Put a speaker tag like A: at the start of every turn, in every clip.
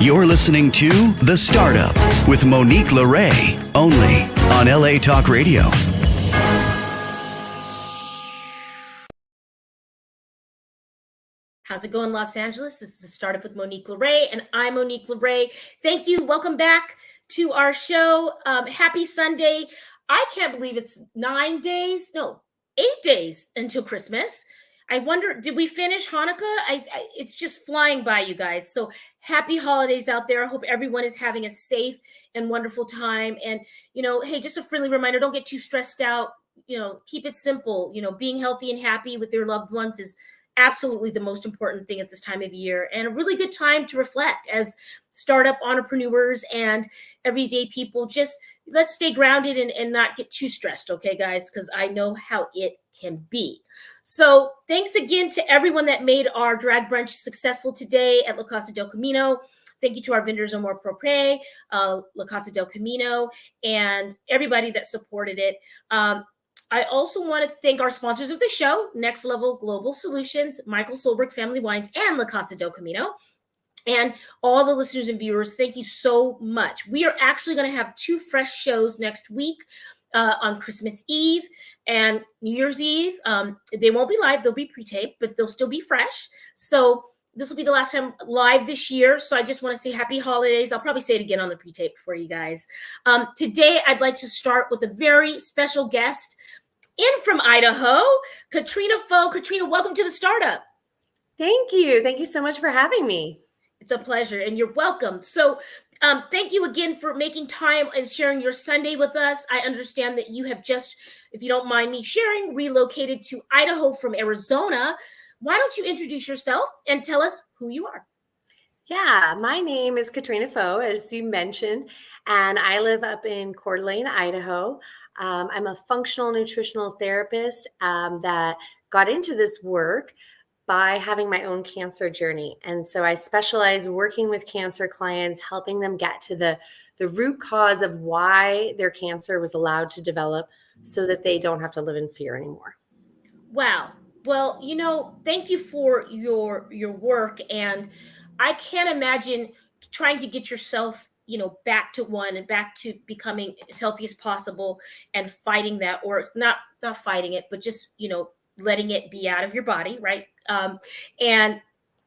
A: You're listening to The Startup with Monique Lore, only on LA Talk Radio.
B: How's it going, Los Angeles? This is The Startup with Monique Lore, and I'm Monique Lore. Thank you. Welcome back to our show. Happy Sunday. I can't believe it's 8 days until Christmas. I wonder, did we finish Hanukkah? It's just flying by, you guys. So happy holidays out there. I hope everyone is having a safe and wonderful time. And, hey, just a friendly reminder, don't get too stressed out. Keep it simple. Being healthy and happy with your loved ones is absolutely the most important thing at this time of year, and a really good time to reflect as startup entrepreneurs and everyday people. Just let's stay grounded and not get too stressed. Okay, guys, because I know how it can be. So thanks again to everyone that made our drag brunch successful today at La Casa del Camino. Thank you to our vendors, Amor Propre, La Casa del Camino, and everybody that supported it. I also want to thank our sponsors of the show, Next Level Global Solutions, Michael Solberg Family Wines, and La Casa del Camino. And all the listeners and viewers, thank you so much. We are actually going to have 2 fresh shows next week on Christmas Eve and New Year's Eve. They won't be live. They'll be pre-taped, but they'll still be fresh. So this will be the last time live this year. So I just want to say happy holidays. I'll probably say it again on the pre-tape for you guys. Today, I'd like to start with a very special guest in from Idaho, Katrina Foe. Katrina, welcome to The Startup.
C: Thank you. Thank you so much for having me.
B: It's a pleasure, and you're welcome. So thank you again for making time and sharing your Sunday with us. I understand that you have just, if you don't mind me sharing, relocated to Idaho from Arizona. Why don't you introduce yourself and tell us who you are?
C: Yeah, my name is Katrina Foe, as you mentioned, and I live up in Coeur d'Alene, Idaho. I'm a functional nutritional therapist that got into this work by having my own cancer journey. And so I specialize working with cancer clients, helping them get to the root cause of why their cancer was allowed to develop so that they don't have to live in fear anymore.
B: Wow. Well, thank you for your work. And I can't imagine trying to get yourself back to one and back to becoming as healthy as possible and fighting that, or not fighting it, but just, letting it be out of your body. Right. And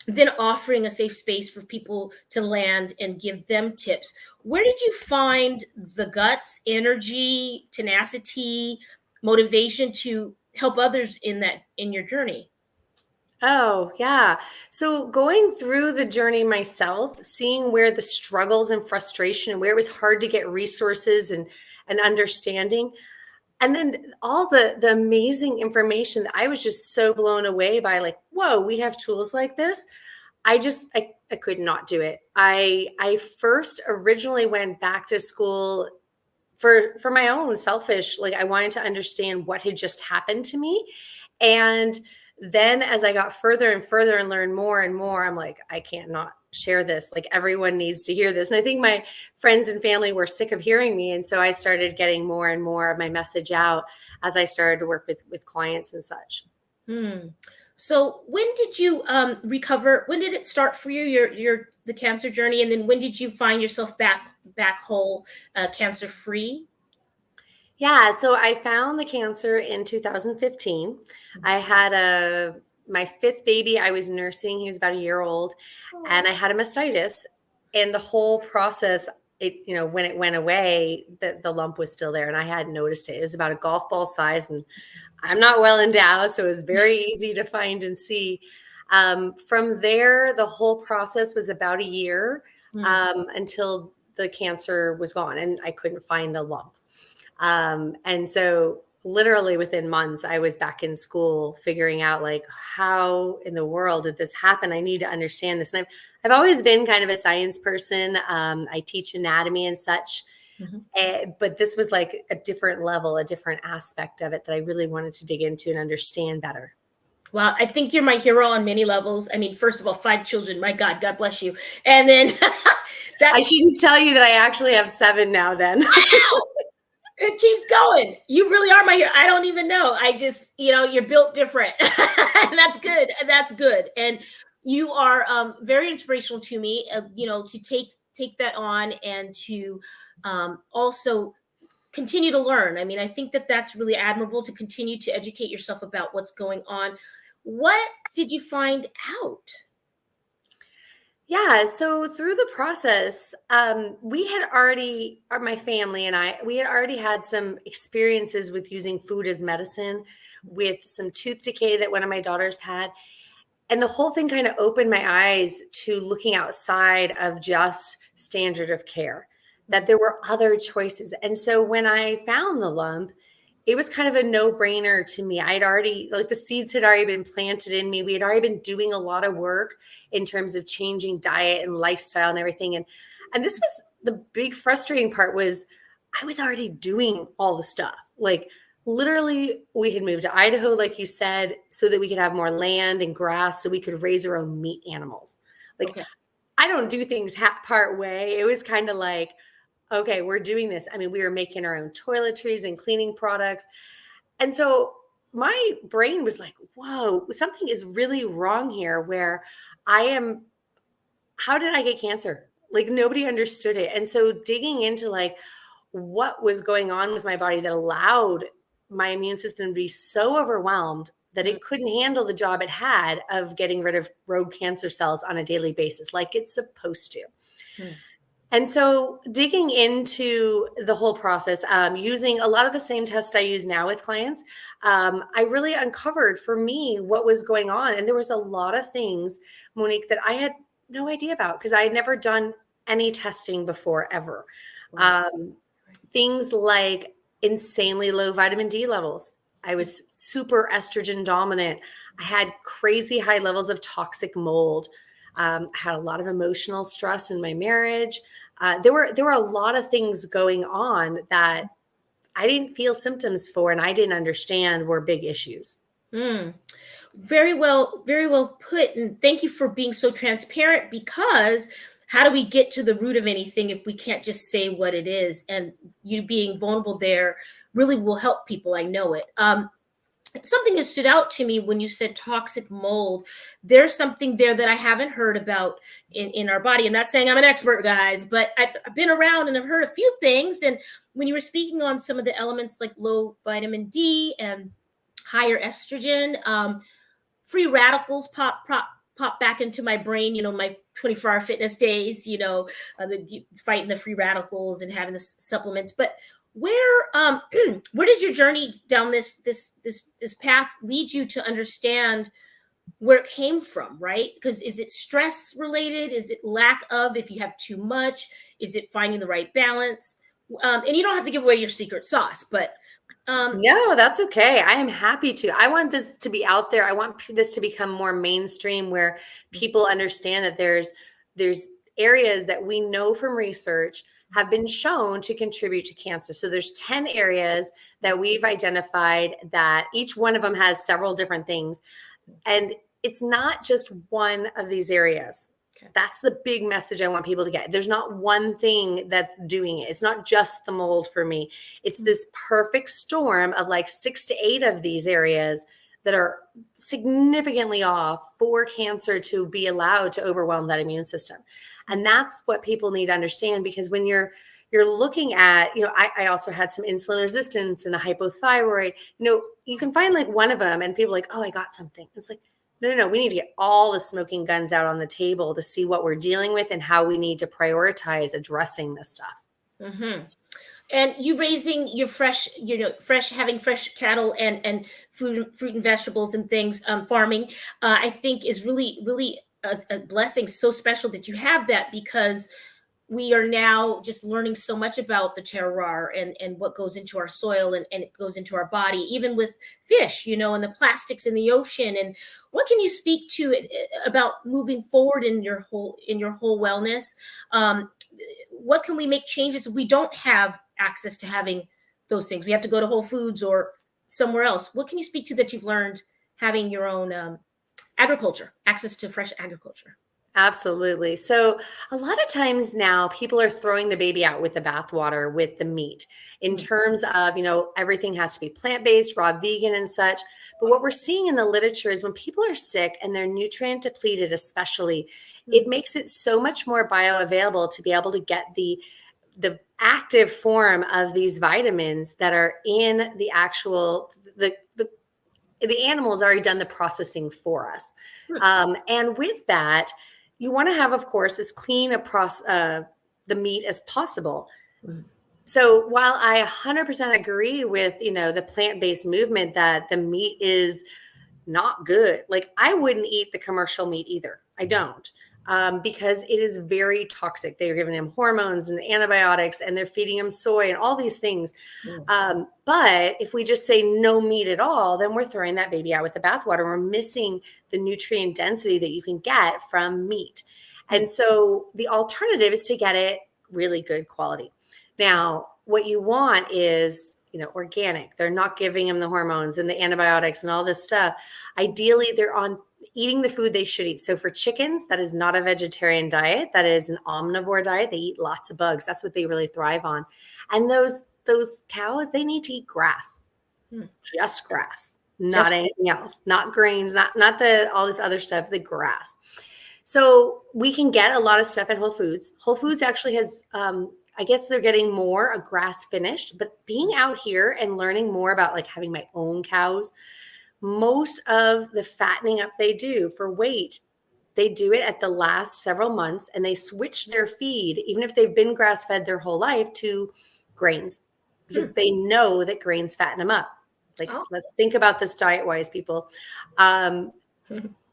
B: then offering a safe space for people to land and give them tips. Where did you find the guts, energy, tenacity, motivation to help others in your journey?
C: Oh, yeah. So going through the journey myself, seeing where the struggles and frustration and where it was hard to get resources and understanding, and then all the amazing information that I was just so blown away by, like, whoa, we have tools like this. I could not do it. I first originally went back to school for my own selfish, like I wanted to understand what had just happened to me. And then as I got further and further and learned more and more, I'm like, I can't not share this. Like, everyone needs to hear this. And I think my friends and family were sick of hearing me. And so I started getting more and more of my message out as I started to work with clients and such.
B: So when did you recover? When did it start for you, the cancer journey? And then when did you find yourself back whole, cancer free?
C: Yeah, so I found the cancer in 2015. I had my 5th baby I was nursing. He was about a year old, and I had a mastitis. And the whole process, when it went away, the lump was still there, and I hadn't noticed it. It was about a golf ball size, and I'm not well endowed, so it was very easy to find and see. From there, the whole process was about a year until the cancer was gone, and I couldn't find the lump. And so literally within months, I was back in school figuring out, like, how in the world did this happen? I need to understand this. And I've always been kind of a science person. I teach anatomy and such, but this was like a different level, a different aspect of it that I really wanted to dig into and understand better.
B: Well, I think you're my hero on many levels. I mean, first of all, 5 children, my God bless you. And then
C: I shouldn't tell you that I actually have 7 now then.
B: Wow. It keeps going. You really are my hero. I don't even know. I just, you're built different. And that's good. And that's good. And, you are very inspirational to me, to take that on and to also continue to learn. I mean, I think that that's really admirable, to continue to educate yourself about what's going on. What did you find out?
C: Yeah, so through the process, we had already, my family and I, we had already had some experiences with using food as medicine, with some tooth decay that one of my daughters had. And the whole thing kind of opened my eyes to looking outside of just standard of care, that there were other choices. And so when I found the lump, it was kind of a no-brainer to me. I'd already, like, the seeds had already been planted in me. We had already been doing a lot of work in terms of changing diet and lifestyle and everything. And this was the big frustrating part, was I was already doing all the stuff. Like, literally, we had moved to Idaho, like you said, so that we could have more land and grass so we could raise our own meat animals. Like,
B: Okay.
C: I don't do things part way. It was kind of like, okay, we're doing this. I mean, we were making our own toiletries and cleaning products. And so my brain was like, whoa, something is really wrong here, where how did I get cancer? Like, nobody understood it. And so digging into like what was going on with my body that allowed my immune system to be so overwhelmed that it couldn't handle the job it had of getting rid of rogue cancer cells on a daily basis, like it's supposed to. And so digging into the whole process, using a lot of the same tests I use now with clients, I really uncovered for me what was going on. And there was a lot of things, Monique, that I had no idea about, because I had never done any testing before, ever. Things like insanely low vitamin D levels. I was super estrogen dominant. I had crazy high levels of toxic mold. I had a lot of emotional stress in my marriage. There were a lot of things going on that I didn't feel symptoms for, and I didn't understand were big issues.
B: Very well put. And thank you for being so transparent, because how do we get to the root of anything if we can't just say what it is? And you being vulnerable there really will help people. I know it. Something that stood out to me when you said toxic mold. There's something there that I haven't heard about in our body. I'm not saying I'm an expert, guys, but I've been around and I've heard a few things. And when you were speaking on some of the elements like low vitamin D and higher estrogen, free radicals pop back into my brain, my 24-hour fitness days, fighting the free radicals and having the supplements. But where did your journey down this path lead you to understand where it came from, right? Because is it stress related? Is it lack of, if you have too much? Is it finding the right balance? And you don't have to give away your secret sauce, but
C: no, that's okay. I am happy to. I want this to be out there. I want this to become more mainstream, where people understand that there's areas that we know from research have been shown to contribute to cancer. So there's 10 areas that we've identified, that each one of them has several different things. And it's not just one of these areas. Okay. That's the big message I want people to get. There's not one thing that's doing it. It's not just the mold for me. It's this perfect storm of like 6 to 8 of these areas that are significantly off for cancer to be allowed to overwhelm that immune system. And that's what people need to understand, because when you're looking at, I also had some insulin resistance and a hypothyroid, you can find like one of them and people are like, oh, I got something. It's like, no, we need to get all the smoking guns out on the table to see what we're dealing with and how we need to prioritize addressing this stuff.
B: Mm-hmm. And you raising your having fresh cattle and fruit and vegetables and things, farming, I think is really, really a blessing. So special that you have that, because we are now just learning so much about the terroir and what goes into our soil and it goes into our body, even with fish, and the plastics in the ocean. And what can you speak to about moving forward in your whole wellness? What can we make changes if we don't have access to having those things? We have to go to Whole Foods or somewhere else. What can you speak to that you've learned having your own agriculture, access to fresh agriculture?
C: Absolutely. So a lot of times now people are throwing the baby out with the bathwater with the meat in terms of, everything has to be plant-based, raw, vegan and such. But what we're seeing in the literature is when people are sick and they're nutrient depleted, especially, it makes it so much more bioavailable to be able to get the active form of these vitamins that are in the actual, the animal's already done the processing for us. And with that, you want to have, of course, as clean the meat as possible. So while I 100% agree with, the plant-based movement that the meat is not good, like I wouldn't eat the commercial meat either. I don't. Because it is very toxic. They're giving him hormones and antibiotics, and they're feeding him soy and all these things. But if we just say no meat at all, then we're throwing that baby out with the bathwater. We're missing the nutrient density that you can get from meat. And so the alternative is to get it really good quality. Now, what you want is, organic. They're not giving them the hormones and the antibiotics and all this stuff. Ideally, they're on eating the food they should eat. So for chickens, that is not a vegetarian diet. That is an omnivore diet. They eat lots of bugs. That's what they really thrive on. And those cows, they need to eat grass, just grass, not anything else, not grains, not all this other stuff, the grass. So we can get a lot of stuff at Whole Foods. Whole Foods actually has, I guess they're getting more a grass finished, but being out here and learning more about like having my own cows, most of the fattening up they do for weight, they do it at the last several months, and they switch their feed, even if they've been grass fed their whole life, to grains because they know that grains fatten them up. Like, let's think about this diet wise, people.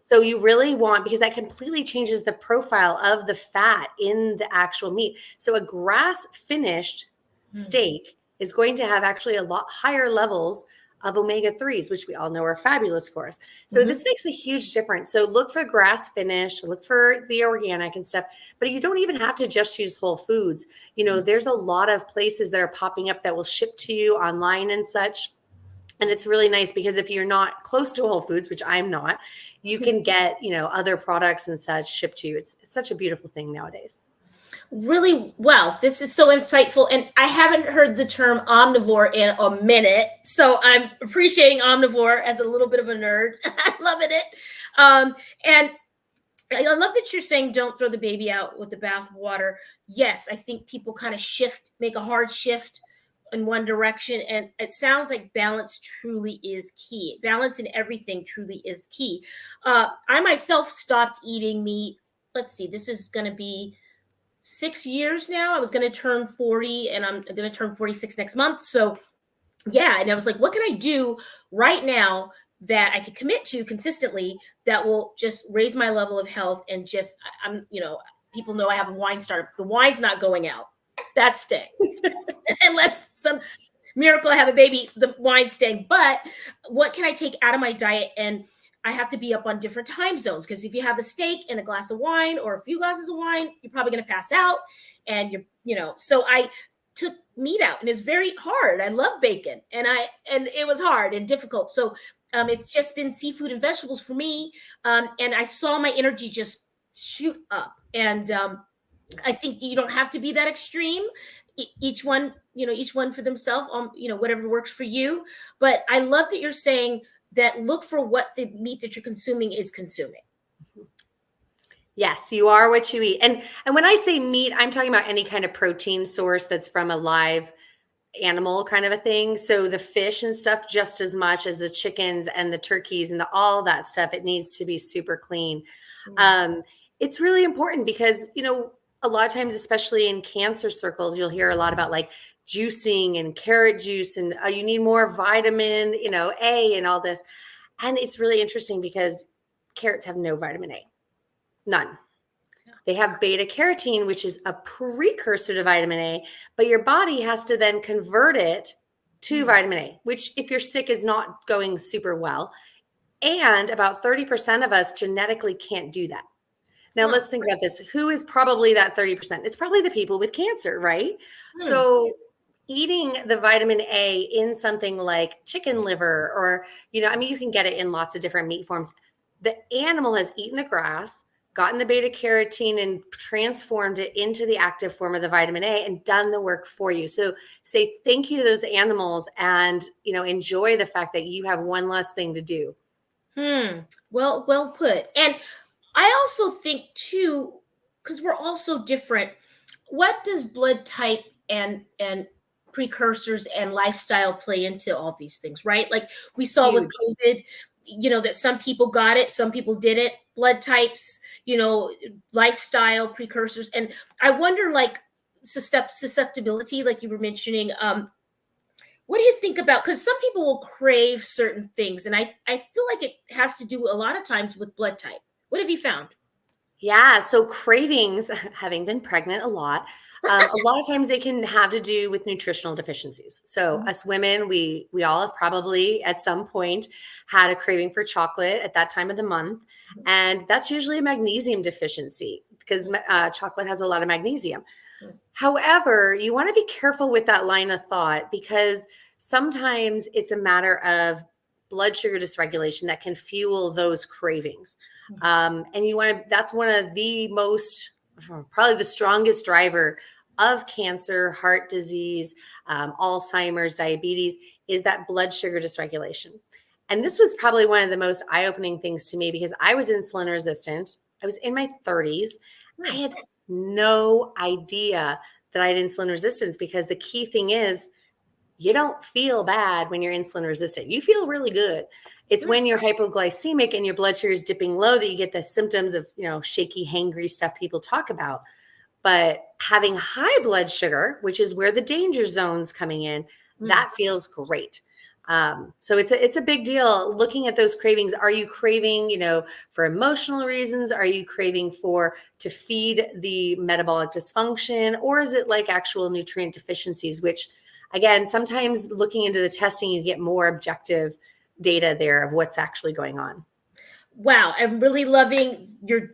C: So you really want, because that completely changes the profile of the fat in the actual meat. So a grass finished steak is going to have actually a lot higher levels of omega-3s, which we all know are fabulous for us. So this makes a huge difference. So look for grass finish, look for the organic and stuff, but you don't even have to just use Whole Foods. There's a lot of places that are popping up that will ship to you online and such. And it's really nice because if you're not close to Whole Foods, which I'm not, you can get, other products and such shipped to you. It's such a beautiful thing nowadays.
B: Really well. This is so insightful. And I haven't heard the term omnivore in a minute. So I'm appreciating omnivore as a little bit of a nerd. I'm loving it. And I love that you're saying don't throw the baby out with the bathwater. Yes, I think people kind of make a hard shift in one direction. And it sounds like balance truly is key. Balance in everything truly is key. I myself stopped eating meat. Let's see, this is going to be 6 years now. I was going to turn 40 and I'm going to turn 46 next month. So yeah. And I was like, what can I do right now that I could commit to consistently that will just raise my level of health? And just, people know I have a wine startup. The wine's not going out. That's staying. Unless some miracle I have a baby, the wine's staying. But what can I take out of my diet? And I have to be up on different time zones, because if you have a steak and a glass of wine or a few glasses of wine, you're probably going to pass out. And so I took meat out, and it's very hard. I love bacon, and it was hard and difficult. So it's just been seafood and vegetables for me. And I saw my energy just shoot up. And I think you don't have to be that extreme. Each one for themselves, whatever works for you. But I love that you're saying that look for what the meat that you're consuming is consuming.
C: Yes, you are what you eat. And when I say meat, I'm talking about any kind of protein source that's from a live animal kind of a thing. So the fish and stuff, just as much as the chickens and the turkeys and all that stuff, it needs to be super clean. It's really important because, a lot of times, especially in cancer circles, you'll hear a lot about like juicing and carrot juice and you need more vitamin, A and all this. And it's really interesting because carrots have no vitamin A, none. They have beta carotene, which is a precursor to vitamin A, but your body has to then convert it to vitamin A, which if you're sick is not going super well. And about 30% of us genetically can't do that. Now, let's think about this. Who is probably that 30%? It's probably the people with cancer, right? So eating the vitamin A in something like chicken liver or, you can get it in lots of different meat forms. The animal has eaten the grass. gotten the beta carotene and transformed it into the active form of the vitamin A and done the work for you. So say thank you to those animals and, enjoy the fact that you have one less thing to do.
B: Well put. And I also think too, because we're all so different, what does blood type and precursors and lifestyle play into all these things, right? Like we saw with COVID, that some people got it, some people didn't. Blood types, lifestyle, precursors. And I wonder, like, susceptibility, like you were mentioning, what do you think about, because some people will crave certain things, and I feel like it has to do a lot of times with blood type. What have you found?
C: Yeah, so cravings, having been pregnant a lot of times they can have to do with nutritional deficiencies. So us women, we all have probably at some point had a craving for chocolate at that time of the month. And that's usually a magnesium deficiency because chocolate has a lot of magnesium. However, you want to be careful with that line of thought because sometimes it's a matter of blood sugar dysregulation that can fuel those cravings. And that's one of the most, probably the strongest driver of cancer, heart disease, Alzheimer's, diabetes, is that blood sugar dysregulation. And this was probably one of the most eye-opening things to me because I was insulin resistant. I was in my 30s. I had no idea that I had insulin resistance because the key thing is you don't feel bad when you're insulin resistant. You feel really good. It's when you're hypoglycemic and your blood sugar is dipping low that you get the symptoms of, shaky, hangry stuff people talk about. But having high blood sugar, which is where the danger zone's coming in, that feels great. So it's a big deal looking at those cravings. Are you craving, for emotional reasons? Are you craving to feed the metabolic dysfunction? Or is it like actual nutrient deficiencies, which again, sometimes looking into the testing, you get more objective data there of what's actually going on.
B: Wow. I'm really loving your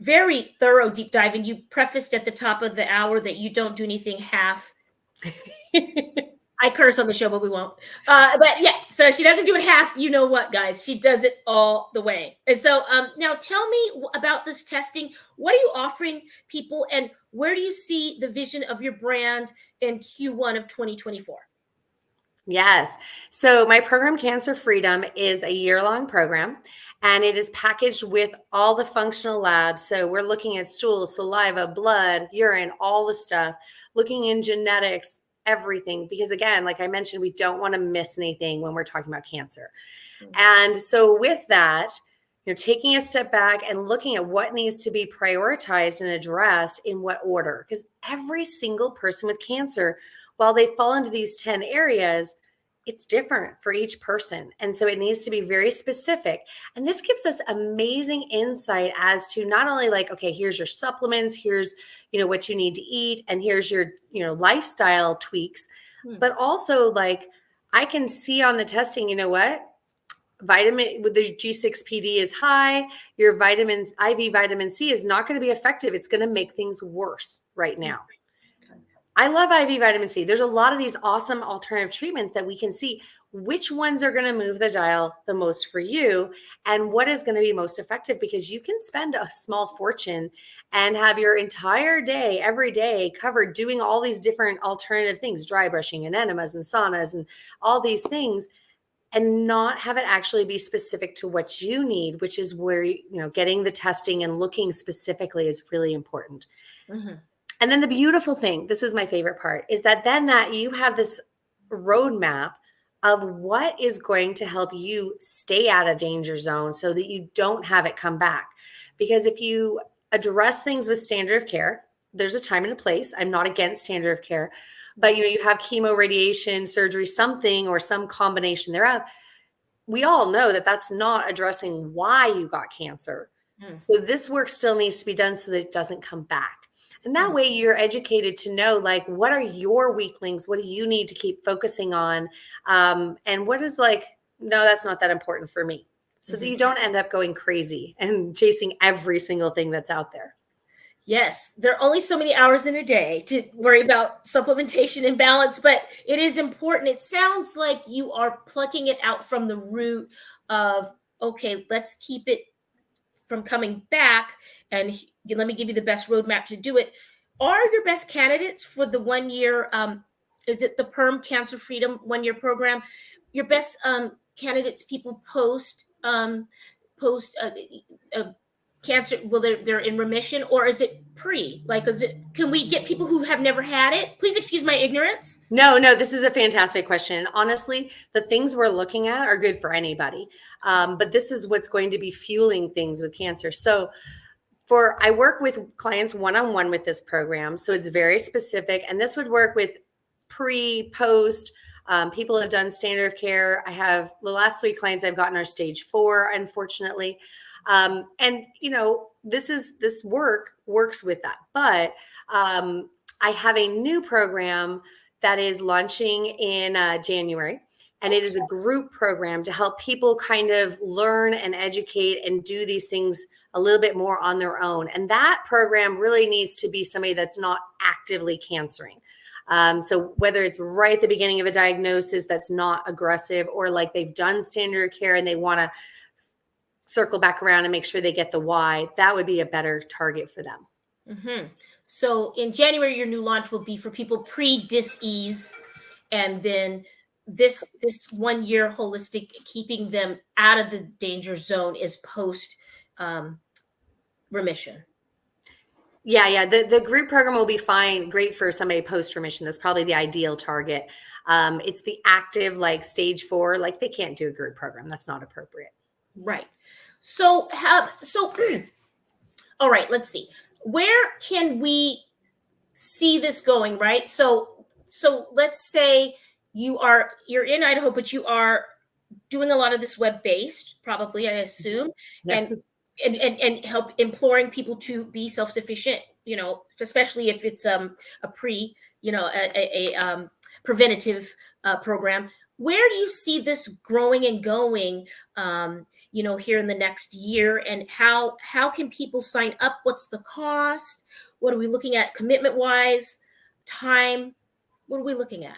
B: very thorough deep dive. And you prefaced at the top of the hour that you don't do anything half. I curse on the show, but we won't. But yeah, so she doesn't do it half. You know what, guys? She does it all the way. And so now tell me about this testing. What are you offering people, and where do you see the vision of your brand in Q1 of 2024?
C: Yes. So my program, Cancer Freedom, is a year-long program, and it is packaged with all the functional labs. So we're looking at stool, saliva, blood, urine, all the stuff, looking in genetics, everything. Because again, like I mentioned, we don't want to miss anything when we're talking about cancer. And so with that, taking a step back and looking at what needs to be prioritized and addressed in what order. Because every single person with cancer, while they fall into these 10 areas, it's different for each person. And so it needs to be very specific. And this gives us amazing insight as to not only like, okay, here's your supplements, here's, what you need to eat, and here's your, lifestyle tweaks, but also like I can see on the testing, vitamin with the G6PD is high, your IV vitamin C is not going to be effective. It's going to make things worse right now. I love IV vitamin C. There's a lot of these awesome alternative treatments that we can see which ones are going to move the dial the most for you and what is going to be most effective, because you can spend a small fortune and have your entire day, every day covered doing all these different alternative things, dry brushing and enemas and saunas and all these things, and not have it actually be specific to what you need, which is where, getting the testing and looking specifically is really important. And then the beautiful thing, this is my favorite part, is that you have this roadmap of what is going to help you stay out of danger zone so that you don't have it come back. Because if you address things with standard of care, there's a time and a place. I'm not against standard of care, but you have chemo, radiation, surgery, something or some combination thereof. We all know that that's not addressing why you got cancer. So this work still needs to be done so that it doesn't come back. And that way you're educated to know, like, what are your weak links? What do you need to keep focusing on? And what is like, no, that's not that important for me. So that you don't end up going crazy and chasing every single thing that's out there.
B: Yes, there are only so many hours in a day to worry about supplementation and balance, but it is important. It sounds like you are plucking it out from the root of, okay, let's keep it from coming back, and let me give you the best roadmap to do it. Are your best candidates for the 1 year, is it the PERM Cancer Freedom 1 year program? Your best candidates, people post cancer, well, they're in remission, or is it pre? Like, can we get people who have never had it? Please excuse my ignorance.
C: No, this is a fantastic question. Honestly, the things we're looking at are good for anybody. But this is what's going to be fueling things with cancer. So I work with clients one-on-one with this program. So it's very specific, and this would work with pre, post. People have done standard of care. I have the last 3 clients I've gotten are stage 4, unfortunately. And this works with that. But I have a new program that is launching in January. And it is a group program to help people kind of learn and educate and do these things a little bit more on their own. And that program really needs to be somebody that's not actively cancering. So whether it's right at the beginning of a diagnosis that's not aggressive, or like they've done standard care and they want to circle back around and make sure they get the why, that would be a better target for them.
B: Mm-hmm. So in January, your new launch will be for people pre-dis-ease, and then this 1 year holistic, keeping them out of the danger zone, is post remission.
C: Yeah. The group program will be fine. Great for somebody post remission. That's probably the ideal target. It's the active, like stage 4, like they can't do a group program. That's not appropriate.
B: Right. So all right, let's see. Where can we see this going, right? So let's say you're in Idaho, but you are doing a lot of this web-based, probably, I assume,
C: Yes.
B: and help imploring people to be self-sufficient, especially if it's a preventative program. Where do you see this growing and going, here in the next year? And how can people sign up? What's the cost? What are we looking at commitment-wise? Time? What are we looking at?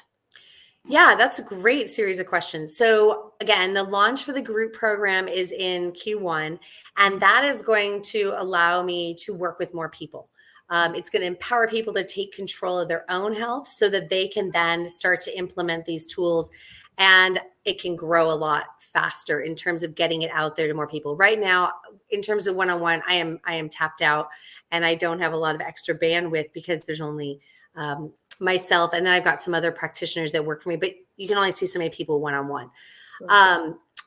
C: Yeah, that's a great series of questions. So again, the launch for the group program is in Q1, and that is going to allow me to work with more people. It's going to empower people to take control of their own health so that they can then start to implement these tools, and it can grow a lot faster in terms of getting it out there to more people. Right now, in terms of one-on-one, I am tapped out, and I don't have a lot of extra bandwidth because there's only myself, and then I've got some other practitioners that work for me, but you can only see so many people one-on-one.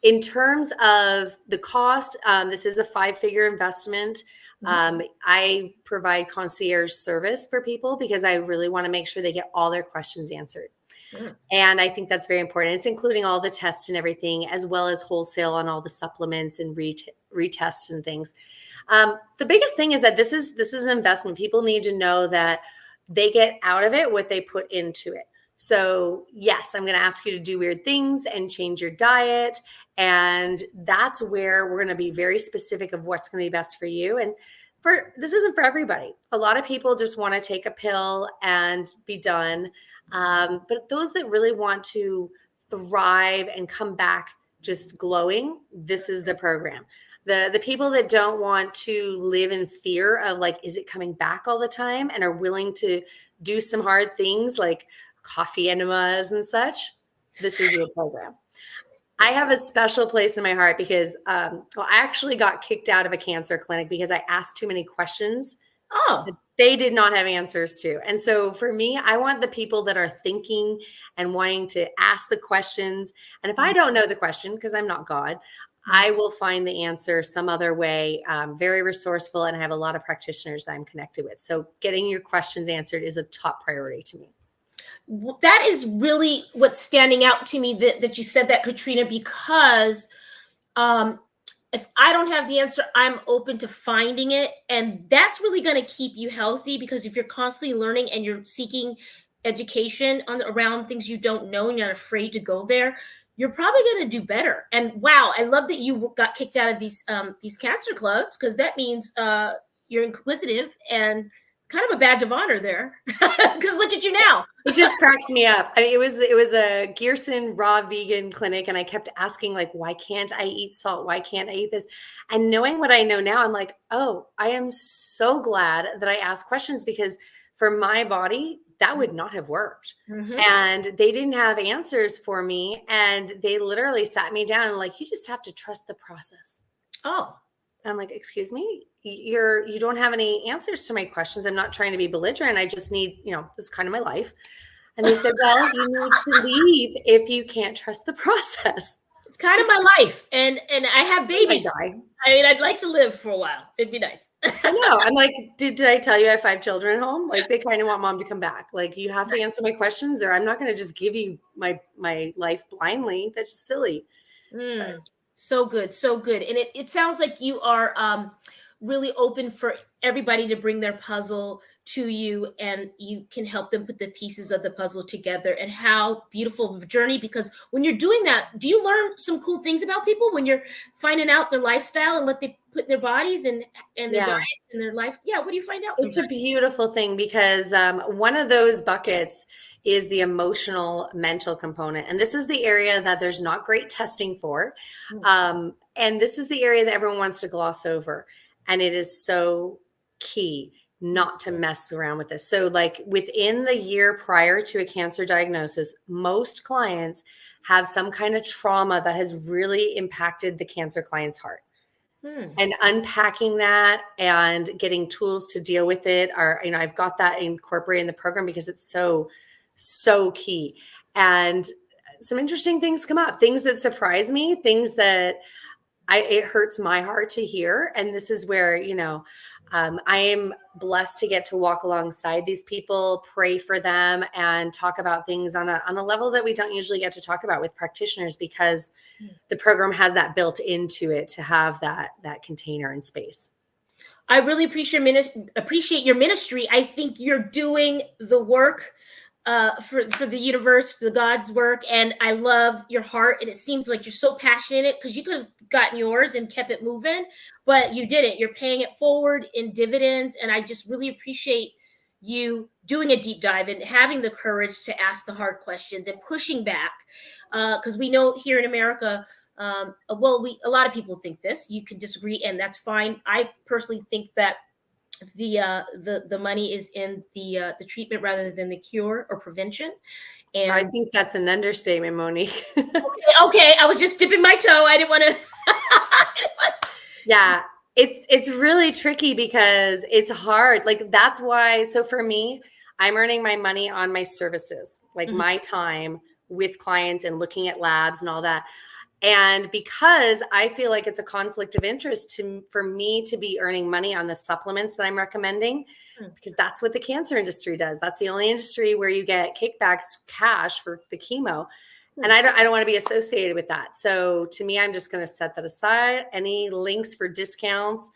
C: In terms of the cost, this is a 5-figure investment. I provide concierge service for people because I really want to make sure they get all their questions answered. And I think that's very important. It's including all the tests and everything, as well as wholesale on all the supplements and retests and things. The biggest thing is that this is an investment. People need to know that they get out of it what they put into it. So yes, I'm going to ask you to do weird things and change your diet. And that's where we're going to be very specific of what's going to be best for you. And this isn't for everybody. A lot of people just want to take a pill and be done. But those that really want to thrive and come back just glowing, this is the program. The people that don't want to live in fear of like, is it coming back all the time, and are willing to do some hard things like coffee enemas and such, this is your program. I have a special place in my heart because I actually got kicked out of a cancer clinic because I asked too many questions. That they did not have answers to. And so for me, I want the people that are thinking and wanting to ask the questions. And if I don't know the question, because I'm not God, I will find the answer some other way. Very resourceful, and I have a lot of practitioners that I'm connected with. So getting your questions answered is a top priority to me.
B: That is really what's standing out to me that you said that, Katrina, because if I don't have the answer, I'm open to finding it. And that's really going to keep you healthy, because if you're constantly learning and you're seeking education around things you don't know and you're not afraid to go there, you're probably going to do better. And wow, I love that you got kicked out of these cancer clubs, because that means you're inquisitive and kind of a badge of honor there, because look at you now.
C: It just cracks me up. I mean, it was a Gearson raw vegan clinic, and I kept asking, like, why can't I eat salt? Why can't I eat this? And knowing what I know now, I'm like, oh, I am so glad that I asked questions, because for my body, that would not have worked. And they didn't have answers for me. And they literally sat me down and like, you just have to trust the process.
B: Oh.
C: And I'm like, excuse me, you don't have any answers to my questions. I'm not trying to be belligerent. I just need, this is kind of my life. And they said, well, you need to leave if you can't trust the process.
B: It's kind of my life. And I have babies. I mean, I'd like to live for a while. It'd be nice.
C: I know. I'm like, did I tell you I have 5 children at home? Like, they kind of want mom to come back. Like, you have to answer my questions, or I'm not going to just give you my life blindly. That's just silly.
B: So good. So good. And it sounds like you are really open for everybody to bring their puzzle to you, and you can help them put the pieces of the puzzle together. And how beautiful of a journey, because when you're doing that, do you learn some cool things about people when you're finding out their lifestyle and what they put in their bodies and their diets and their life? Yeah. What do you find out?
C: It's a beautiful thing, because one of those buckets is the emotional mental component. And this is the area that there's not great testing for. And this is the area that everyone wants to gloss over. And it is so key not to mess around with this. So like within the year prior to a cancer diagnosis, most clients have some kind of trauma that has really impacted the cancer client's heart. And unpacking that and getting tools to deal with it are, I've got that incorporated in the program, because it's so key. And some interesting things come up, things that surprise me, things that it hurts my heart to hear. And this is where, I am blessed to get to walk alongside these people, pray for them, and talk about things on a level that we don't usually get to talk about with practitioners, because the program has that built into it to have that container and space.
B: I really appreciate your ministry. I think you're doing the work for the universe, the God's work. And I love your heart. And it seems like you're so passionate in it, because you could have gotten yours and kept it moving, but you didn't. You're paying it forward in dividends. And I just really appreciate you doing a deep dive and having the courage to ask the hard questions and pushing back. Because we know here in America, a lot of people think this. You can disagree, and that's fine. I personally think that the money is in the treatment rather than the cure or prevention. And
C: I think that's an understatement, Monique.
B: Okay. I was just dipping my toe. I didn't want to.
C: Yeah, it's really tricky, because it's hard. Like, that's why. So for me, I'm earning my money on my services, like my time with clients and looking at labs and all that. And because I feel like it's a conflict of interest for me to be earning money on the supplements that I'm recommending, because that's what the cancer industry does. That's the only industry where you get kickbacks, cash for the chemo. And I don't want to be associated with that. So to me, I'm just going to set that aside. Any links for discounts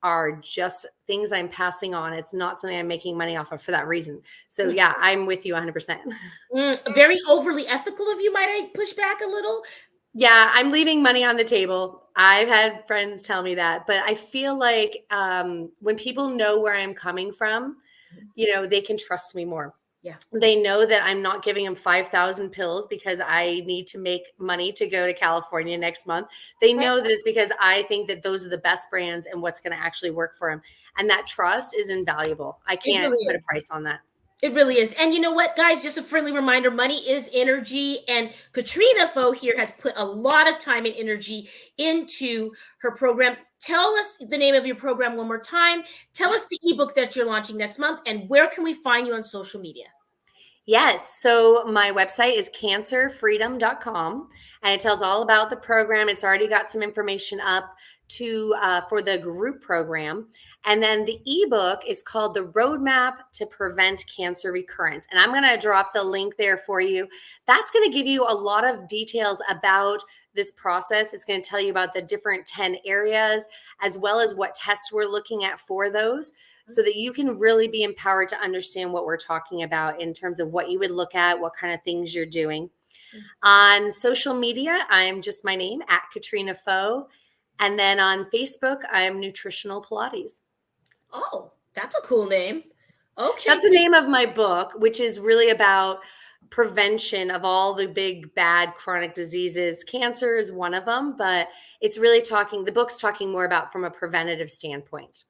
C: are just things I'm passing on. It's not something I'm making money off of for that reason. So yeah, I'm with you 100%.
B: Very overly ethical of you. Might I push back a little?
C: Yeah, I'm leaving money on the table. I've had friends tell me that, but I feel like when people know where I'm coming from, they can trust me more.
B: Yeah.
C: They know that I'm not giving them 5,000 pills because I need to make money to go to California next month. They know that it's because I think that those are the best brands and what's going to actually work for them. And that trust is invaluable. I can't put a price on that.
B: It really is. And you know what, guys, just a friendly reminder, money is energy. And Katrina Foe here has put a lot of time and energy into her program. Tell us the name of your program one more time. Tell us the ebook that you're launching next month, and where can we find you on social media?
C: Yes. So my website is cancerfreedom.com, and it tells all about the program. It's already got some information up for the group program. And then the ebook is called The Roadmap to Prevent Cancer Recurrence. And I'm going to drop the link there for you. That's going to give you a lot of details about this process. It's going to tell you about the different 10 areas, as well as what tests we're looking at for those, so that you can really be empowered to understand what we're talking about in terms of what you would look at, what kind of things you're doing. On social media, I'm just my name, @Katrina Foe. And then on Facebook, I'm Nutritional Pilates.
B: Oh, that's a cool name. Okay.
C: That's the name of my book, which is really about prevention of all the big bad chronic diseases. Cancer is one of them, but it's really the book's talking more about from a preventative standpoint.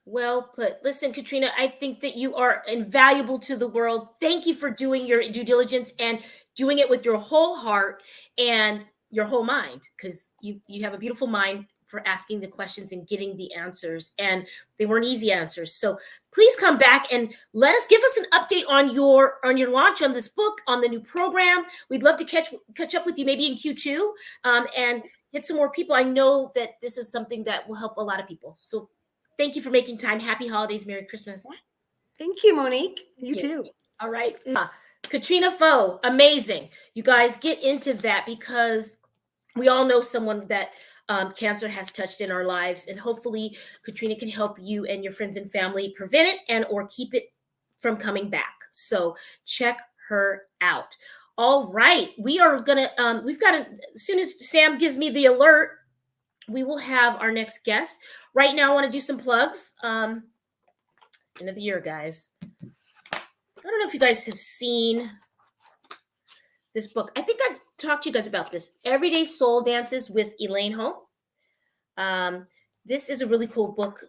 B: Well put. Listen, Katrina, I think that you are invaluable to the world. Thank you for doing your due diligence and doing it with your whole heart and your whole mind, because you have a beautiful mind for asking the questions and getting the answers. And they weren't easy answers. So please come back and give us an update on your launch on this book, on the new program. We'd love to catch up with you maybe in Q2 and get some more people. I know that this is something that will help a lot of people. So thank you for making time. Happy holidays. Merry Christmas.
C: Thank you, Monique. You too.
B: All right. Katrina Foe, amazing. You guys get into that because we all know someone that cancer has touched in our lives. And hopefully Katrina can help you and your friends and family prevent it and or keep it from coming back. So check her out. All right. We are going to, as soon as Sam gives me the alert, we will have our next guest. Right now, I want to do some plugs. End of the year, guys. I don't know if you guys have seen this book. I think I've talked to you guys about this. Everyday Soul Dances with Elaine Holm. This is a really cool book.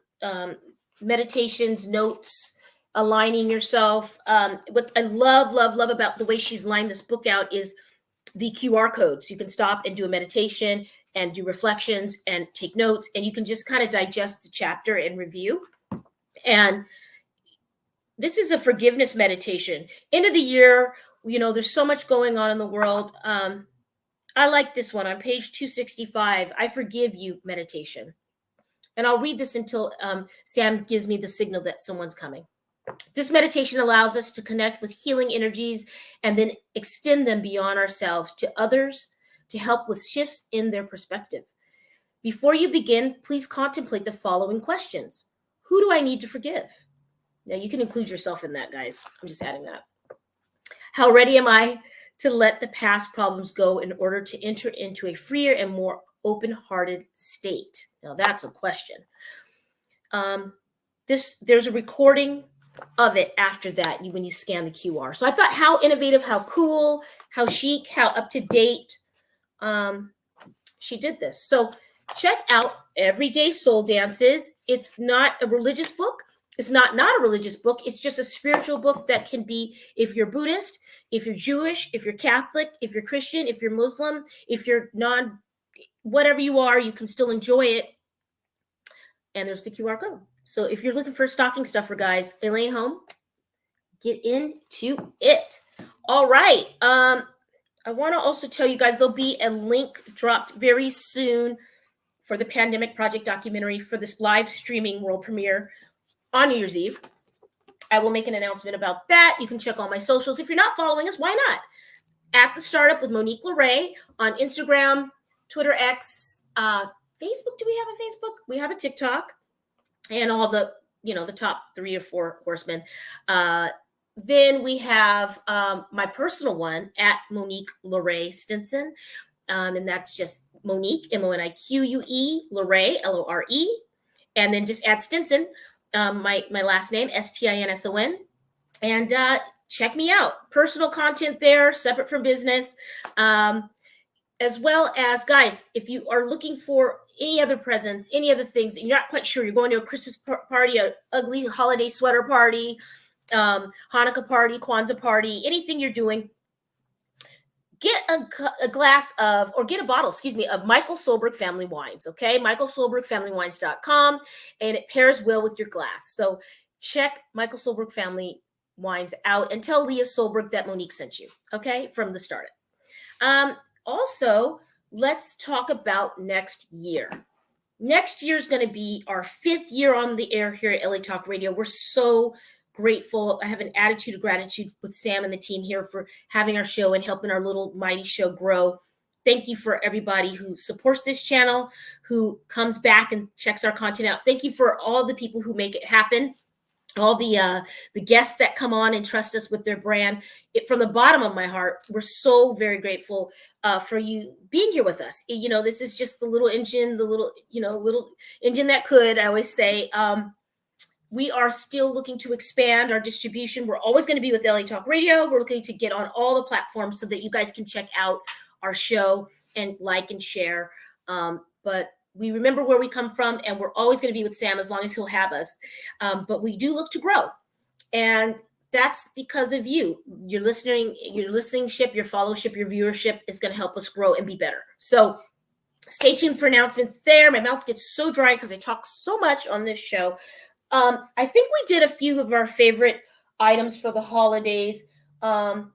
B: Meditations, notes, aligning yourself. What I love about the way she's lined this book out is the QR codes. You can stop and do a meditation and do reflections and take notes, and you can just kind of digest the chapter and review. And this is a forgiveness meditation. End of the year, there's so much going on in the world. I like this one on page 265, I Forgive You meditation. And I'll read this until Sam gives me the signal that someone's coming. This meditation allows us to connect with healing energies and then extend them beyond ourselves to others to help with shifts in their perspective. Before you begin, please contemplate the following questions. Who do I need to forgive? Now, you can include yourself in that, guys. I'm just adding that. How ready am I to let the past problems go in order to enter into a freer and more open-hearted state? Now, that's a question. There's a recording of it after that when you scan the QR. So I thought, how innovative, how cool, how chic, how up to date she did this. So check out Everyday Soul Dances. It's not a religious book. It's not a religious book. It's just a spiritual book that can be, if you're Buddhist, if you're Jewish, if you're Catholic, if you're Christian, if you're Muslim, if you're whatever you are, you can still enjoy it. And there's the QR code. So if you're looking for stocking stuffer, guys, Elaine Holm, get into it. All right. I want to also tell you guys there'll be a link dropped very soon for the Pandemic Project documentary for this live streaming world premiere on New Year's Eve. I will make an announcement about that. You can check all my socials. If you're not following us, why not? At The Startup with Monique Lore on Instagram, Twitter, X, Facebook. Do we have a Facebook? We have a TikTok. And all the top 3 or 4 horsemen. Then we have my personal one at Monique Lore Stinson. And that's just Monique, Monique, Lore, Lore. And then just add Stinson, my last name, Stinson. And check me out. Personal content there, separate from business. As well as, guys, if you are looking for any other presents, any other things, and you're not quite sure, you're going to a Christmas party, an ugly holiday sweater party, Hanukkah party, Kwanzaa party, anything you're doing, get a bottle, of Michael Solberg Family Wines, okay? michaelsolbergfamilywines.com, and it pairs well with your glass. So check Michael Solberg Family Wines out and tell Leah Solberg that Monique sent you, okay, from the startup. Also, let's talk about next year. Next year is going to be our 5th year on the air here at LA Talk Radio. We're so grateful. I have an attitude of gratitude with Sam and the team here for having our show and helping our little mighty show grow. Thank you for everybody who supports this channel, who comes back and checks our content out. Thank you for all the people who make it happen. All the guests that come on and trust us with their brand. From the bottom of my heart, we're so very grateful for you being here with us. This is just the little engine, little engine that could, I always say. we are still looking to expand our distribution. We're always going to be with LA Talk Radio. We're looking to get on all the platforms so that you guys can check out our show and like and share. But we remember where we come from, and we're always going to be with Sam as long as he'll have us. But we do look to grow. And that's because of you. Your listenership, your followership, your viewership is going to help us grow and be better. So stay tuned for announcements there. My mouth gets so dry because I talk so much on this show. I think we did a few of our favorite items for the holidays. I've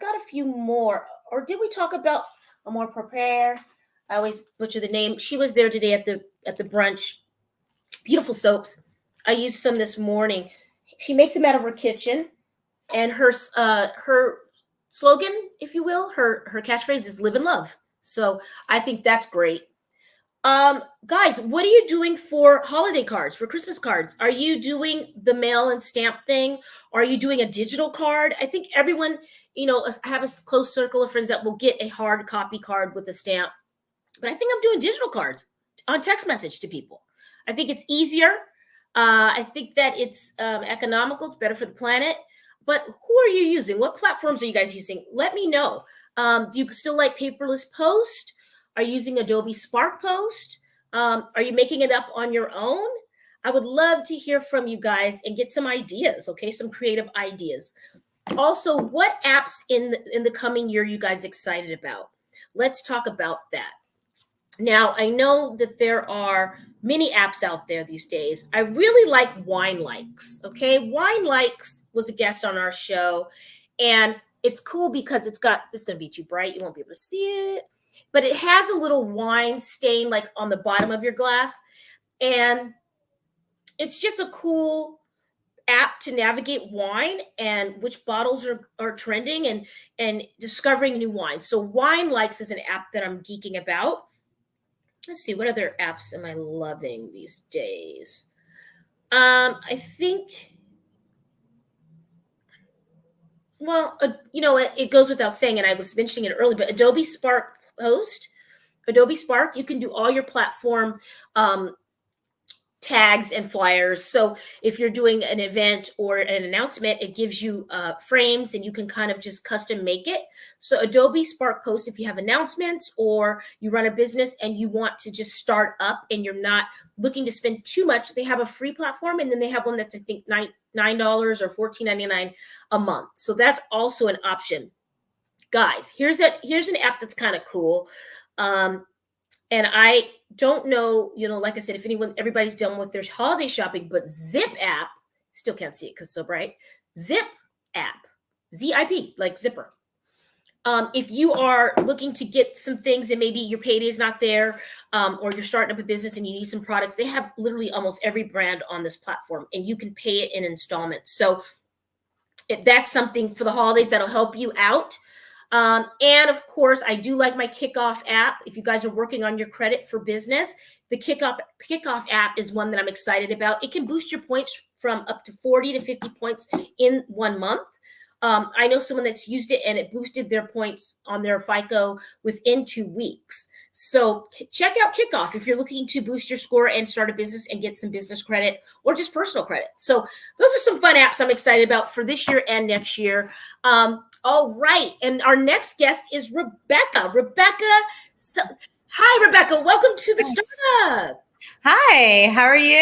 B: got a few more. Or did we talk about a more prepare? I always butcher the name. She was there today at the brunch. Beautiful soaps. I used some this morning. She makes them out of her kitchen, and her slogan, if you will, her catchphrase is "Live and Love." So I think that's great. Guys, what are you doing for holiday cards, for Christmas cards? Are you doing the mail and stamp thing? Are you doing a digital card? I think everyone, I have a close circle of friends that will get a hard copy card with a stamp. But I think I'm doing digital cards on text message to people. I think it's easier. I think that it's economical. It's better for the planet. But who are you using? What platforms are you guys using? Let me know. Do you still like paperless post? Are you using Adobe Spark Post? Are you making it up on your own? I would love to hear from you guys and get some ideas, okay? Some creative ideas. Also, what apps in the coming year you guys excited about? Let's talk about that. Now, I know that there are many apps out there these days. I really like Wine Likes, okay? Wine Likes was a guest on our show, and it's cool because this is going to be too bright. You won't be able to see it, but it has a little wine stain like on the bottom of your glass, and it's just a cool app to navigate wine and which bottles are trending and discovering new wines. So Wine Likes is an app that I'm geeking about. Let's see, what other apps am I loving these days? I think, well, it goes without saying, and I was mentioning it earlier, but Adobe Spark, you can do all your platform tags and flyers. So if you're doing an event or an announcement, it gives you frames, and you can kind of just custom make it. So Adobe Spark Post, if you have announcements or you run a business and you want to just start up and you're not looking to spend too much, they have a free platform, and then they have one that's, I think, $9 or $14.99 a month. So that's also an option. Guys, here's an app that's kind of cool. And I don't know, like I said, if everybody's done with their holiday shopping, but Zip app, still can't see it because it's so bright. Zip app, ZIP, like zipper. If you are looking to get some things and maybe your payday is not there, or you're starting up a business and you need some products, they have literally almost every brand on this platform, and you can pay it in installments. So if that's something for the holidays that'll help you out. And of course, I do like my Kickoff app. If you guys are working on your credit for business, the Kickoff app is one that I'm excited about. It can boost your points from up to 40 to 50 points in 1 month. I know someone that's used it, and it boosted their points on their FICO within 2 weeks. So check out Kickoff if you're looking to boost your score and start a business and get some business credit or just personal credit. So those are some fun apps I'm excited about for this year and next year. All right. And our next guest is Rebecca. Hi, Rebecca. Welcome to the Startup.
D: Hi, how are you?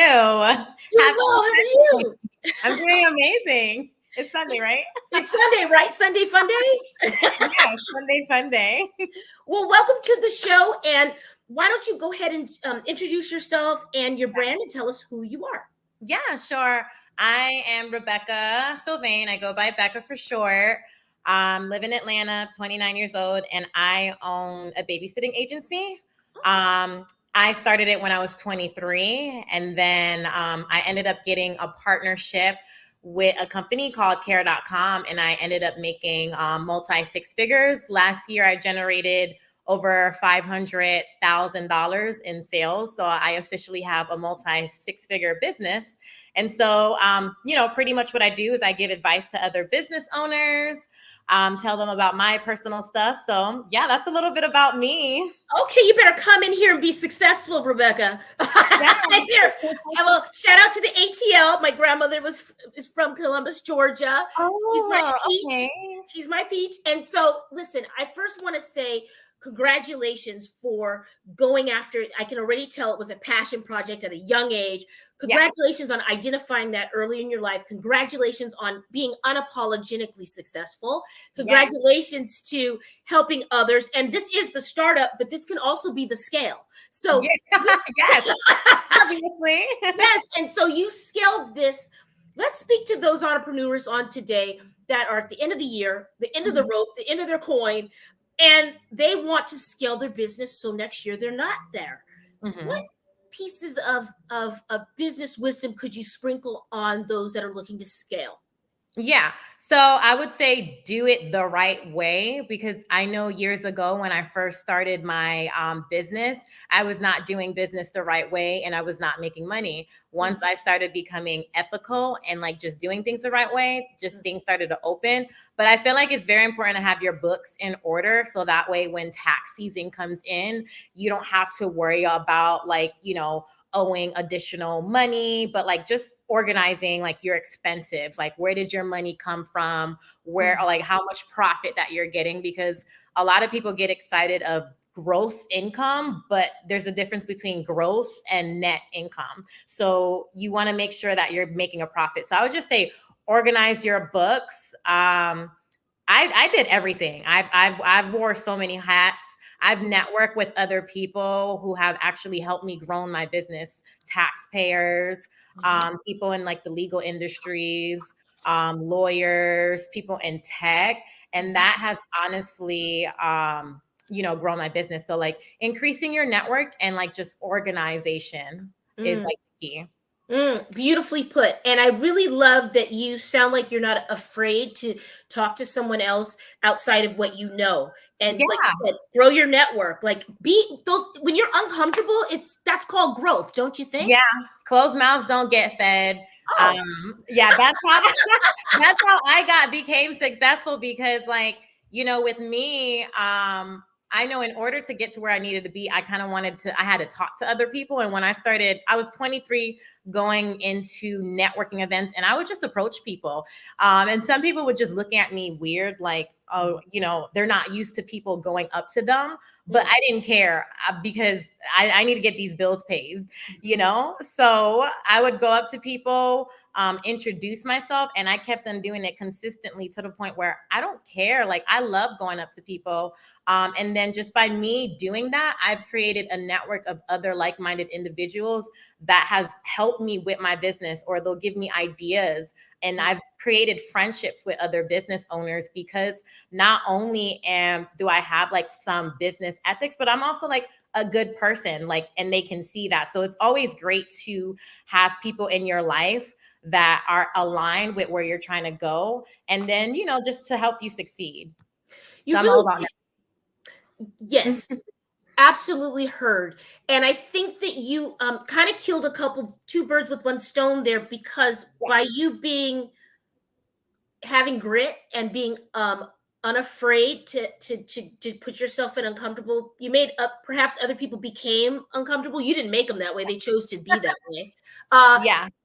B: Doing well. How are you?
D: I'm doing amazing. It's Sunday, right?
B: It's Sunday, right? Sunday fun day?
D: Yeah, Sunday fun day.
B: Well, welcome to the show. And why don't you go ahead and introduce yourself and your brand and tell us who you are?
D: Yeah, sure. I am Rebecca Sylvain. I go by Becca for short. Live in Atlanta, 29 years old, and I own a babysitting agency. I started it when I was 23, and then I ended up getting a partnership with a company called care.com, and I ended up making multi six figures. Last year, I generated over $500,000 in sales. So I officially have a multi six figure business. And so, pretty much what I do is I give advice to other business owners tell them about my personal stuff. So yeah, that's a little bit about me.
B: Okay, you better come in here and be successful, Rebecca.
D: Yeah.
B: Here, well, shout out to the ATL. My grandmother is from Columbus, Georgia. She's my
D: Oh,
B: peach.
D: okay.
B: She's my peach. And so, listen, I first want to say congratulations for going after it. I can already tell it was a passion project at a young age. Congratulations on identifying that early in your life. Congratulations on being unapologetically successful. Congratulations to helping others. And this is the startup, but this can also be the scale. So
D: yes, obviously.
B: yes. And so you scaled this. Let's speak to those entrepreneurs on today that are at the end of the year, the end of the rope, the end of their coin, and they want to scale their business. So next year they're not there. What pieces of business wisdom could you sprinkle on those that are looking to scale?
D: Yeah. So I would say do it the right way, because I know years ago when I first started my business, I was not doing business the right way and I was not making money. Once I started becoming ethical and like just doing things the right way, just things started to open. But I feel like it's very important to have your books in order. So that way, when tax season comes in, you don't have to worry about like, owing additional money, but like just organizing like your expenses, like where did your money come from, where like how much profit that you're getting, because a lot of people get excited of gross income, but there's a difference between gross and net income. So you want to make sure that you're making a profit. So I would just say organize your books. I did everything. I've wore so many hats. I've networked with other people who have actually helped me grow my business, taxpayers, people in like the legal industries, lawyers, people in tech. And that has honestly, grown my business. So like increasing your network and like just organization is like the key.
B: Beautifully put. And I really love that you sound like you're not afraid to talk to someone else outside of what you know. And like you said, grow your network. Like be those when you're uncomfortable, that's called growth, don't you think?
D: Yeah. Closed mouths don't get fed.
B: Oh.
D: That's how that's how I became successful, because like, with me, I know in order to get to where I needed to be, I had to talk to other people. And when I started, I was 23 going into networking events, and I would just approach people. And some people would just look at me weird, like, oh, they're not used to people going up to them. But I didn't care because I need to get these bills paid, So I would go up to people, introduce myself, and I kept on doing it consistently to the point where I don't care. Like I love going up to people. And then just by me doing that, I've created a network of other like-minded individuals that has helped me with my business, or they'll give me ideas. And I've created friendships with other business owners, because not only do I have like some business ethics, but I'm also like a good person, like, and they can see that. So it's always great to have people in your life that are aligned with where you're trying to go. And then, just to help you succeed. So I'm all about that.
B: Yes. Absolutely heard. And I think that you kind of killed two birds with one stone there, because by you having grit and being unafraid to put yourself in uncomfortable, you made up, perhaps other people became uncomfortable. You didn't make them that way. They chose to be that way.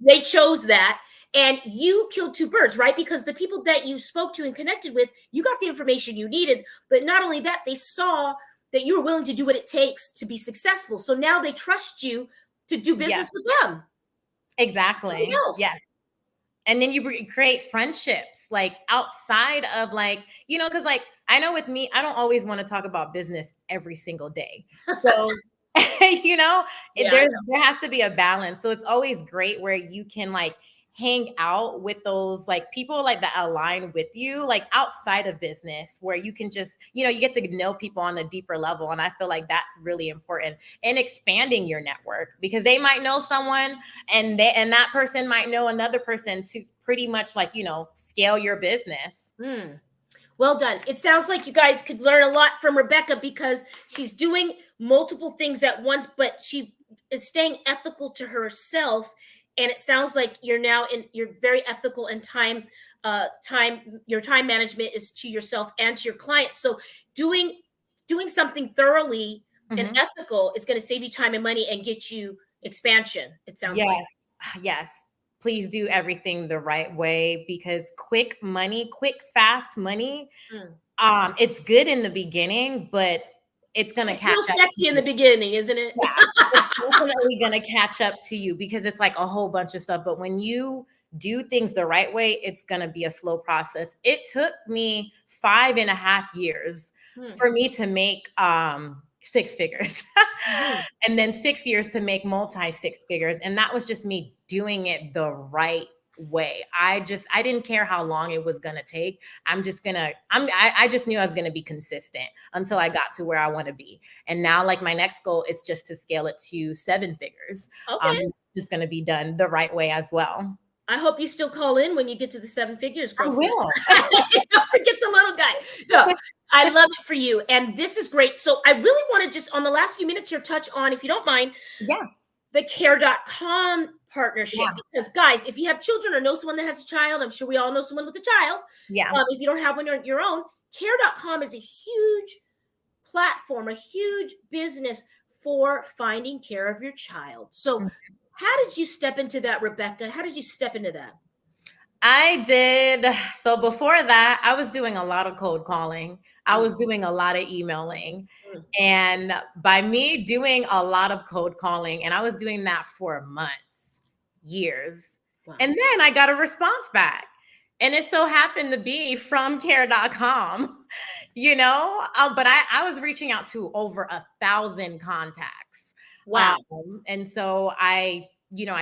B: They chose that. And you killed two birds, right? Because the people that you spoke to and connected with, you got the information you needed. But not only that, they saw that you were willing to do what it takes to be successful. So now they trust you to do business with them.
D: Exactly. Yes. And then you create friendships like outside of like, because like I know with me, I don't always want to talk about business every single day. So, there has to be a balance. So it's always great where you can like hang out with those like people like that align with you, like outside of business, where you can just, you get to know people on a deeper level. And I feel like that's really important in expanding your network, because they might know someone and that person might know another person to pretty much like, scale your business.
B: Well done. It sounds like you guys could learn a lot from Rebecca, because she's doing multiple things at once, but she is staying ethical to herself. And it sounds like you're very ethical and time your time management is to yourself and to your clients. So doing something thoroughly and ethical is going to save you time and money and get you expansion. It sounds like.
D: Yes. Please do everything the right way, because quick, fast money, it's good in the beginning, but it's going to catch
B: real
D: up.
B: Sexy in the beginning, isn't it?
D: Yeah, it's definitely going to catch up to you, because it's like a whole bunch of stuff. But when you do things the right way, it's going to be a slow process. It took me 5.5 years for me to make 6 figures and then 6 years to make multi 6 figures. And that was just me doing it the right way. I didn't care how long it was going to take. I just knew I was going to be consistent until I got to where I want to be. And now, like, my next goal is just to scale it to 7 figures.
B: Okay.
D: Just going to be done the right way as well.
B: I hope you still call in when you get to the 7 figures, girlfriend.
D: I will.
B: Don't forget the little guy. No, I love it for you. And this is great. So I really want to just, on the last few minutes here, touch on, if you don't mind, the care.com partnership. Because guys, if you have children or know someone that has a child, I'm sure we all know someone with a child. If you don't have one on your own, care.com is a huge platform, a huge business for finding care of your child. So how did you step into that, Rebecca? How did you step into that?
D: I did. So before that, I was doing a lot of cold calling. I was doing a lot of emailing. And by me doing a lot of cold calling, and I was doing that for months, years. And then I got a response back. And it so happened to be from care.com, but I was reaching out to over 1,000 contacts.
B: Wow.
D: And so I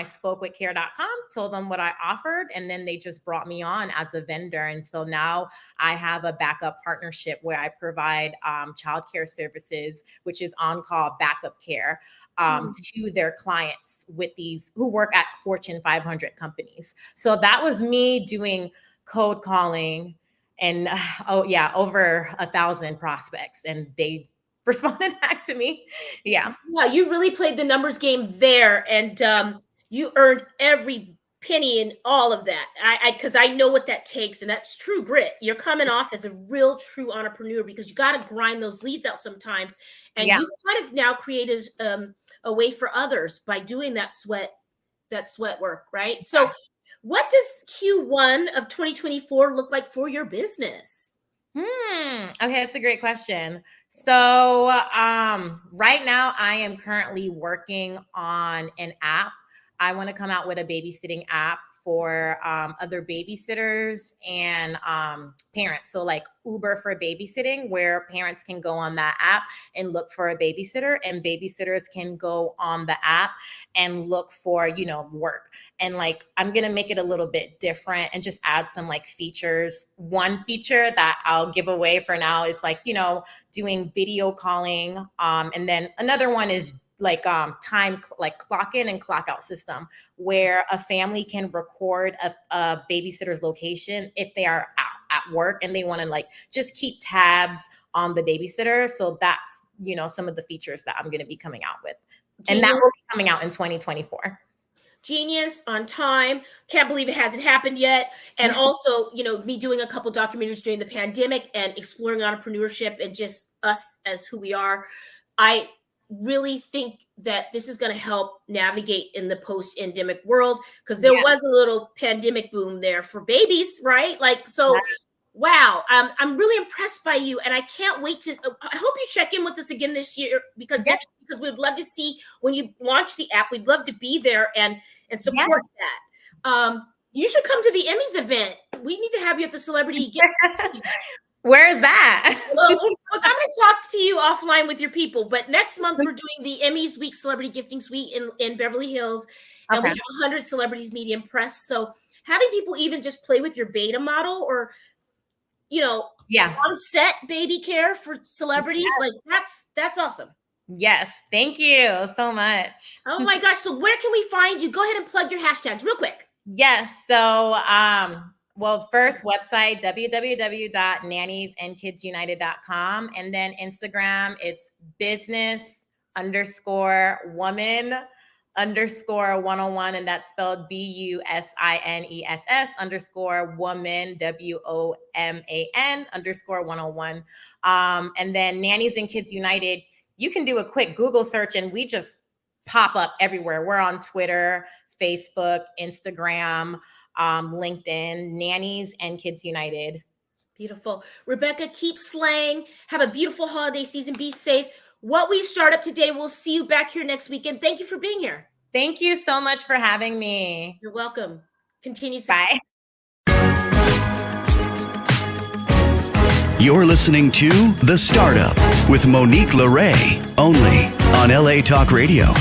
D: spoke with care.com, told them what I offered, and then they just brought me on as a vendor. And so now I have a backup partnership where I provide childcare services, which is on-call backup care to their clients with these who work at Fortune 500 companies. So that was me doing cold calling and over 1,000 prospects, and they responded back to me. Yeah,
B: you really played the numbers game there, and you earned every penny in all of that. Because I know what that takes, and that's true grit. You're coming off as a real true entrepreneur, because you got to grind those leads out sometimes, and you kind of now created a way for others by doing that sweat work, right? So what does Q1 of 2024 look like for your business?
D: Okay, that's a great question. So right now I am currently working on an app. I want to come out with a babysitting app for other babysitters and parents. So like Uber for babysitting, where parents can go on that app and look for a babysitter, and babysitters can go on the app and look for, work. And like, I'm going to make it a little bit different and just add some like features. One feature that I'll give away for now is like, doing video calling. And then another one is like time, like clock in and clock out system, where a family can record a babysitter's location if they are out at work and they want to like just keep tabs on the babysitter. So that's, some of the features that I'm going to be coming out with. Genius. And that will be coming out in 2024.
B: Genius, on time. Can't believe it hasn't happened yet. And also, me doing a couple documentaries during the pandemic and exploring entrepreneurship and just us as who we are. I really think that this is going to help navigate in the post-endemic world, because there was a little pandemic boom there for babies, right? Like, so wow, I'm really impressed by you, and I can't wait to. I hope you check in with us again this year, because we'd love to see when you launch the app. We'd love to be there and support that. You should come to the Emmys event. We need to have you at the Celebrity.
D: Where is that?
B: Well, I'm going to talk to you offline with your people. But next month, we're doing the Emmys Week Celebrity Gifting Suite in Beverly Hills. And we have 100 celebrities, media, and press. So having people even just play with your beta model, or, on set baby care for celebrities, like that's awesome.
D: Yes. Thank you so much.
B: Oh my gosh. So where can we find you? Go ahead and plug your hashtags real quick.
D: Yes. So, first website, www.nanniesandkidsunited.com. And then Instagram, it's business_woman _101, and that's spelled BUSINESS _woman WOMAN _101. And then Nannies and Kids United, you can do a quick Google search and we just pop up everywhere. We're on Twitter, Facebook, Instagram, LinkedIn, Nannies and Kids United.
B: Beautiful. Rebecca, keep slaying. Have a beautiful holiday season. Be safe. What we start up today, we'll see you back here next weekend. Thank you for being here.
D: Thank you so much for having me.
B: You're welcome. Continue success.
D: Bye.
A: You're listening to The Startup with Monique Lore, only on LA Talk Radio.